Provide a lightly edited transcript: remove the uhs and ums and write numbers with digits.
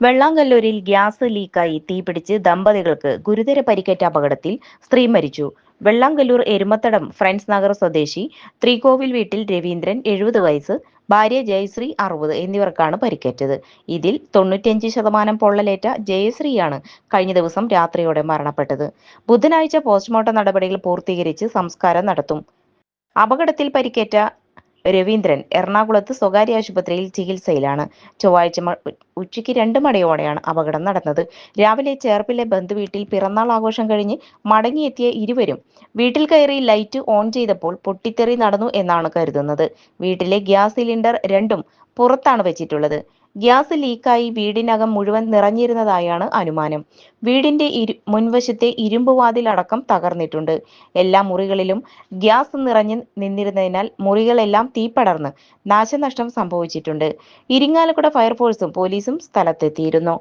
വെള്ളാങ്കല്ലൂരിൽ gas ലീക്കായി തീപിടിച്ച് ദമ്പതികൾക്ക് ഗുരുതര പരിക്കേറ്റ അപകടത്തിൽ സ്ത്രീ മരിച്ചു. വെള്ളാങ്കല്ലൂർ എരുമത്തടം ഫ്രണ്ട്സ് നഗർ സ്വദേശി ശ്രീകോവിൽ വീട്ടിൽ രവീന്ദ്രൻ 70 വയസ്സ്, ഭാര്യ ജയശ്രീ 60 എന്നിവർക്കാണ് പരിക്കേറ്റത്. ഇതിൽ 95% പൊള്ളലേറ്റ ജയശ്രീയാണ് കഴിഞ്ഞ ദിവസം രാത്രിയോടെ മരണപ്പെട്ടത്. ബുധനാഴ്ച പോസ്റ്റ്മോർട്ടം നടപടികൾ പൂർത്തീകരിച്ച് സംസ്കാരം നടത്തും. അപകടത്തിൽ പരിക്കേറ്റ രവീന്ദ്രൻ എറണാകുളത്ത് സ്വകാര്യ ആശുപത്രിയിൽ ചികിത്സയിലാണ്. ചൊവ്വാഴ്ച ഉച്ചയ്ക്ക് 2 മണിയോടെയാണ് അപകടം നടന്നത്. രാവിലെ ചേർപ്പിലെ ബന്ധുവീട്ടിൽ പിറന്നാൾ ആഘോഷം കഴിഞ്ഞ് മടങ്ങിയെത്തിയ ഇരുവരും വീട്ടിൽ കയറി ലൈറ്റ് ഓൺ ചെയ്തപ്പോൾ പൊട്ടിത്തെറി നടന്നു എന്നാണ് കരുതുന്നത്. വീട്ടിലെ ഗ്യാസ് സിലിണ്ടർ രണ്ടും പുറത്താണ് വെച്ചിട്ടുള്ളത്. ഗ്യാസ് ലീക്കായി വീടിനകം മുഴുവൻ നിറഞ്ഞിരുന്നതായാണ് അനുമാനം. വീടിന്റെ മുൻവശത്തെ ഇരുമ്പ് വാതിൽ അടക്കം തകർന്നിട്ടുണ്ട്. എല്ലാ മുറികളിലും ഗ്യാസ് നിറഞ്ഞു നിന്നിരുന്നതിനാൽ മുറികളെല്ലാം തീപടർന്ന് നാശനഷ്ടം സംഭവിച്ചിട്ടുണ്ട്. ഇരിങ്ങാലക്കുട ഫയർഫോഴ്സും പോലീസും സ്ഥലത്തെത്തിയിരുന്നു.